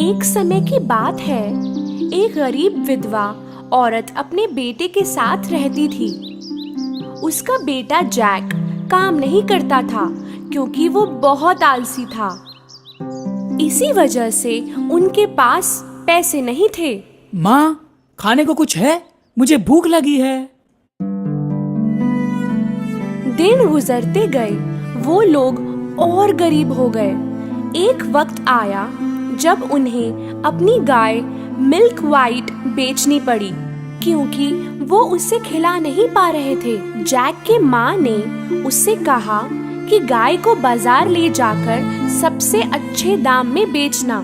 एक समय की बात है, एक गरीब विधवा औरत अपने बेटे के साथ रहती थी। उसका बेटा जैक काम नहीं करता था क्योंकि वो बहुत आलसी था। इसी वजह से उनके पास पैसे नहीं थे। माँ, खाने को कुछ है? मुझे भूख लगी है। दिन गुजरते गए, वो लोग और गरीब हो गए। एक वक्त आया जब उन्हें अपनी गाय मिल्क वाइट बेचनी पड़ी क्योंकि वो उसे खिला नहीं पा रहे थे। जैक के माँ ने उससे कहा कि गाय को बाजार ले जाकर सबसे अच्छे दाम में बेचना,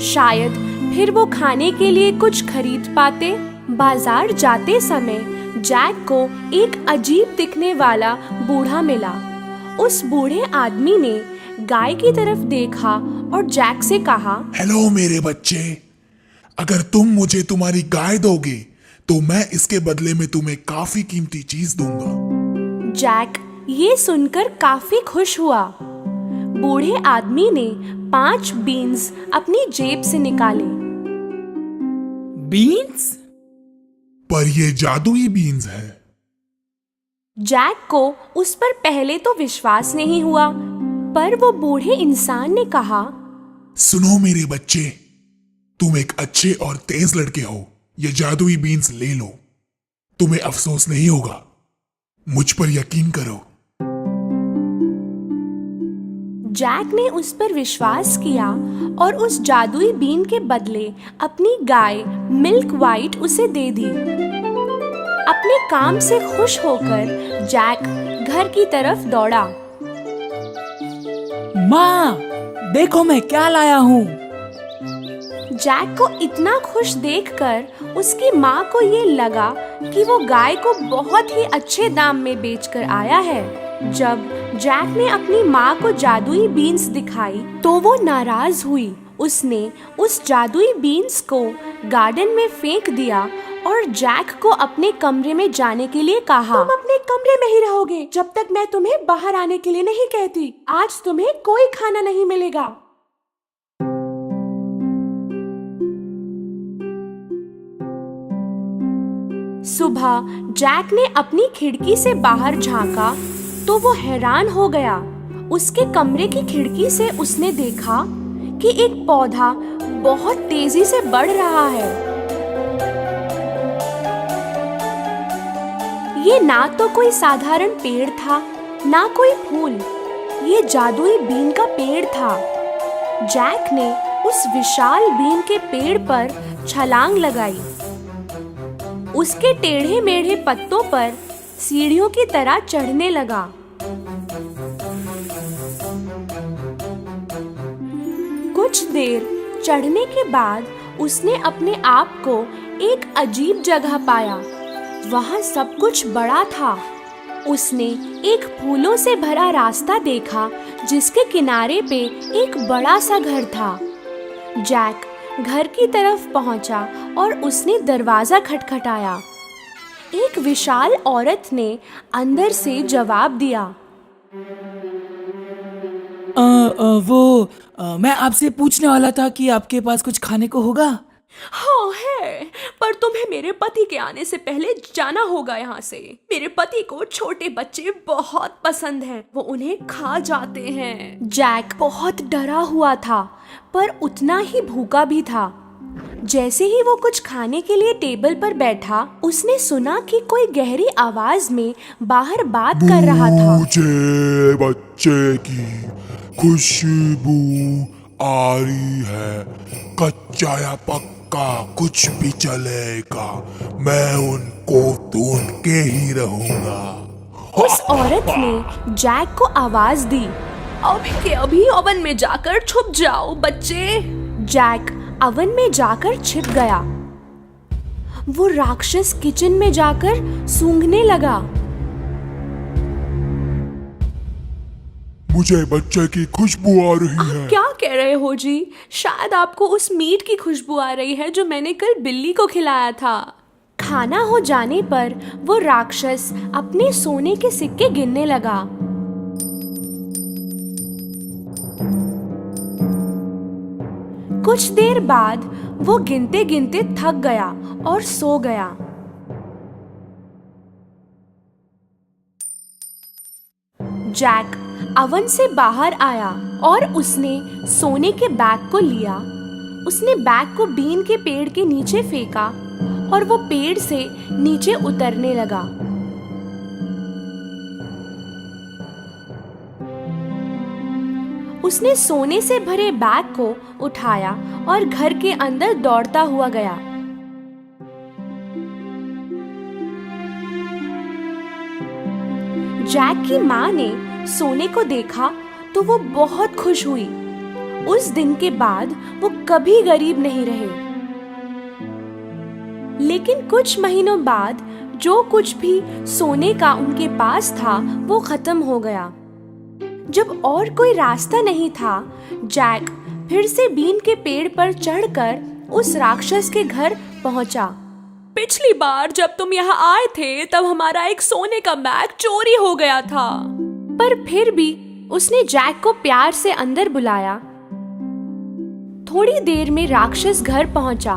शायद फिर वो खाने के लिए कुछ खरीद पाते। बाजार जाते समय जैक को एक अजीब दिखने वाला बूढ़ा मिला। उस बूढ़े आदमी ने गाय की तरफ देखा और जैक से कहा, हेलो मेरे बच्चे, अगर तुम मुझे तुम्हारी गाय दोगे तो मैं इसके बदले में तुम्हें काफी कीमती चीज दूंगा। जैक ये सुनकर काफी खुश हुआ। बूढ़े आदमी ने 5 बीन्स अपनी जेब से निकाले। बीन्स? पर ये जादुई बीन्स है। जैक को उस पर पहले तो विश्वास नहीं हुआ, पर वो बूढ़े इंसान ने कहा, सुनो मेरे बच्चे, तुम एक अच्छे और तेज लड़के हो, ये जादुई बीन्स ले लो, तुम्हें अफसोस नहीं होगा, मुझ पर यकीन करो। जैक ने उस पर विश्वास किया और उस जादुई बीन के बदले अपनी गाय मिल्क वाइट उसे दे दी। अपने काम से खुश होकर जैक घर की तरफ दौड़ा। माँ, देखो मैं क्या लाया हूँ। जैक को इतना खुश देखकर उसकी माँ को ये लगा कि वो गाय को बहुत ही अच्छे दाम में बेचकर आया है। जब जैक ने अपनी माँ को जादुई बीन्स दिखाई तो वो नाराज हुई। उसने उस जादुई बीन्स को गार्डन में फेंक दिया और जैक को अपने कमरे में जाने के लिए कहा, तुम अपने कमरे में ही रहोगे जब तक मैं तुम्हें बाहर आने के लिए नहीं कहती। आज तुम्हें कोई खाना नहीं मिलेगा। सुबह जैक ने अपनी खिड़की से बाहर झांका तो वो हैरान हो गया। उसके कमरे की खिड़की से उसने देखा कि एक पौधा बहुत तेजी से बढ़ रहा है। ये ना तो कोई साधारण पेड़ था, ना कोई फूल, ये जादुई बीन का पेड़ था। जैक ने उस विशाल बीन के पेड़ पर छलांग लगाई। उसके टेढ़े मेढ़े पत्तों पर सीढ़ियों की तरह चढ़ने लगा। कुछ देर चढ़ने के बाद उसने अपने आप को एक अजीब जगह पाया। वहाँ सब कुछ बड़ा था। उसने एक फूलों से भरा रास्ता देखा जिसके किनारे पे एक बड़ा सा घर था। जैक घर की तरफ पहुंचा और उसने दरवाजा खटखटाया। एक विशाल औरत ने अंदर से जवाब दिया, मैं आपसे पूछने वाला था कि आपके पास कुछ खाने को होगा? हाँ है, पर तुम्हें मेरे पति के आने से पहले जाना होगा यहाँ से। मेरे पति को छोटे बच्चे बहुत पसंद हैं, वो उन्हें खा जाते हैं। जैक बहुत डरा हुआ था पर उतना ही भूखा भी था। जैसे ही वो कुछ खाने के लिए टेबल पर बैठा, उसने सुना कि कोई गहरी आवाज में बाहर बात कर रहा था। मुझे बच्चे की खुशबू आ रही है, कच्चा या पक्का कुछ भी चलेगा, मैं उनको ढूंढ के ही रहूंगा। उस औरत ने जैक को आवाज दी, अभी के अभी ओवन में जाकर छुप जाओ बच्चे। जैक ओवन में जाकर छिप गया। वो राक्षस किचन में जाकर सूंघने लगा। मुझे बच्चे की खुशबू आ रही है। क्या कह रहे हो जी? शायद आपको उस मीट की खुशबू आ रही है जो मैंने कल बिल्ली को खिलाया था। खाना हो जाने पर वो राक्षस अपने सोने के सिक्के गिनने लगा। कुछ देर बाद वो गिनते गिनते थक गया और सो गया। जैक अवन से बाहर आया और उसने सोने के बैग को लिया। उसने बैग को बीन के पेड़ के नीचे फेंका और वो पेड़ से नीचे उतरने लगा। उसने सोने से भरे बैग को उठाया और घर के अंदर दौड़ता हुआ गया। जैक की माँ ने सोने को देखा तो वो बहुत खुश हुई। उस दिन के बाद वो कभी गरीब नहीं रहे। लेकिन कुछ महीनों बाद जो कुछ भी सोने का उनके पास था वो खत्म हो गया। जब और कोई रास्ता नहीं था, जैक फिर से बीन के पेड़ पर चढ़कर उस राक्षस के घर पहुंचा। पिछली बार जब तुम यहाँ आए थे तब हमारा एक सोने का बैग चोरी हो गया था। पर फिर भी उसने जैक को प्यार से अंदर बुलाया। थोड़ी देर में राक्षस घर पहुंचा।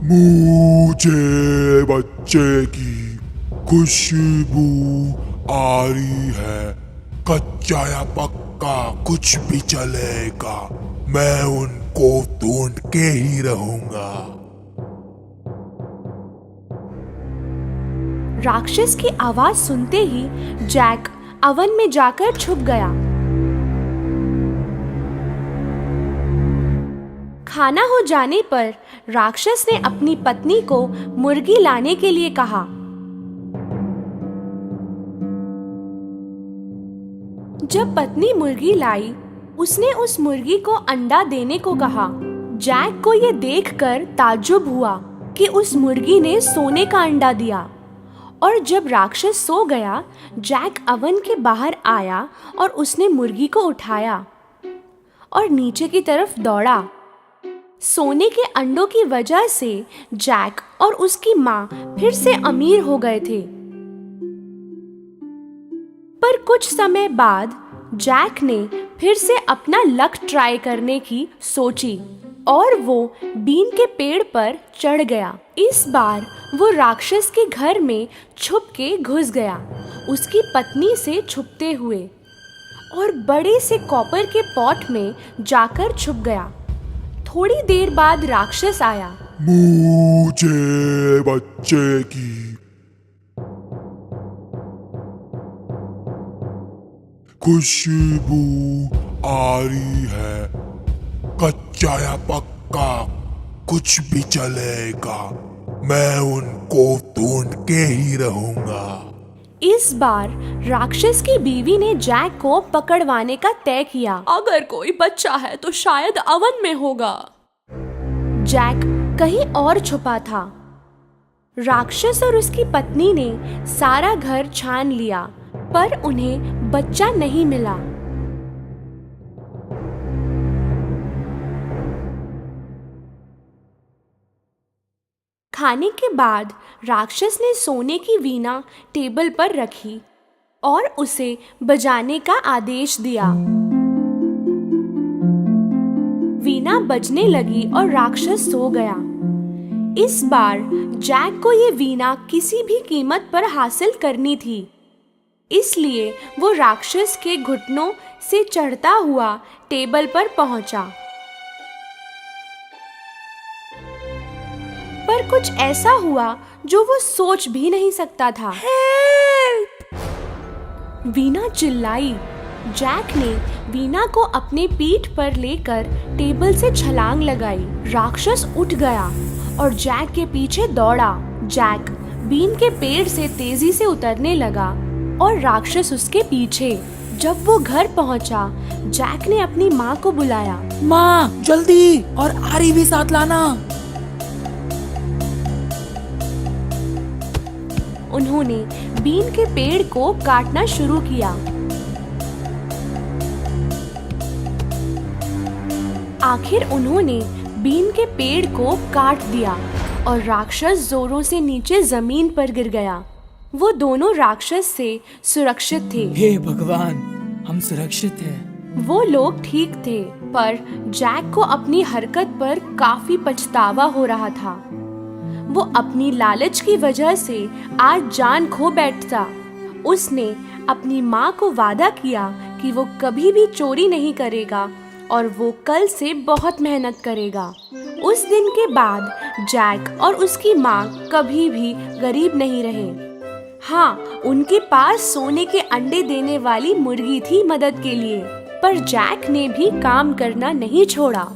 मुझे बच्चे की खुशबू आ रही है। कच्चा या पक्का कुछ भी चलेगा, मैं उनको ढूंढ के ही रहूंगा। राक्षस की आवाज सुनते ही जैक अवन में जाकर छुप गया। खाना हो जाने पर राक्षस ने अपनी पत्नी को मुर्गी लाने के लिए कहा। जब पत्नी मुर्गी लाई, उसने उस मुर्गी को अंडा देने को कहा। जैक को ये देखकर ताज्जुब हुआ कि उस मुर्गी ने सोने का अंडा दिया। और जब राक्षस सो गया, जैक अवन के बाहर आया और उसने मुर्गी को उठाया और नीचे की तरफ दौड़ा। सोने के अंडों की वजह से जैक और उसकी माँ फिर से अमीर हो गए थे। पर कुछ समय बाद जैक ने फिर से अपना लक ट्राई करने की सोची और वो बीन के पेड़ पर चढ़ गया। इस बार वो राक्षस के घर में छुप के घुस गया, उसकी पत्नी से छुपते हुए, और बड़े से कॉपर के पॉट में जाकर छुप गया। थोड़ी देर बाद राक्षस आया। मुझे बच्चे की खुशबू आ रही है। कच्चा या पक्का कुछ भी चलेगा, मैं उनको ढूंढ के ही रहूंगा। इस बार राक्षस की बीवी ने जैक को पकड़वाने का तय किया। अगर कोई बच्चा है तो शायद अवन में होगा। जैक कहीं और छुपा था। राक्षस और उसकी पत्नी ने सारा घर छान लिया, पर उन्हें बच्चा नहीं मिला। खाने के बाद राक्षस ने सोने की वीणा टेबल पर रखी और उसे बजाने का आदेश दिया। वीणा बजने लगी और राक्षस सो गया। इस बार जैक को ये वीणा किसी भी कीमत पर हासिल करनी थी, इसलिए वो राक्षस के घुटनों से चढ़ता हुआ टेबल पर पहुंचा। पर कुछ ऐसा हुआ जो वो सोच भी नहीं सकता था। हेल्प! वीणा चिल्लाई। जैक ने वीणा को अपने पीठ पर लेकर टेबल से छलांग लगाई। राक्षस उठ गया और जैक के पीछे दौड़ा। जैक बीन के पेड़ से तेजी से उतरने लगा और राक्षस उसके पीछे। जब वो घर पहुंचा, जैक ने अपनी माँ को बुलाया। माँ, जल्दी, और आरी भी साथ लाना। उन्होंने बीन के पेड़ को काटना शुरू किया। आखिर उन्होंने बीन के पेड़ को काट दिया और राक्षस जोरों से नीचे जमीन पर गिर गया। वो दोनों राक्षस से सुरक्षित थे। हे भगवान, हम सुरक्षित हैं। वो लोग ठीक थे, पर जैक को अपनी हरकत पर काफी पछतावा हो रहा था। वो अपनी लालच की वजह से आज जान खो बैठता। उसने अपनी माँ को वादा किया कि वो कभी भी चोरी नहीं करेगा और वो कल से बहुत मेहनत करेगा। उस दिन के बाद जैक और उसकी माँ कभी भी गरीब नहीं रहे। हाँ, उनके पास सोने के अंडे देने वाली मुर्गी थी मदद के लिए, पर जैक ने भी काम करना नहीं छोड़ा।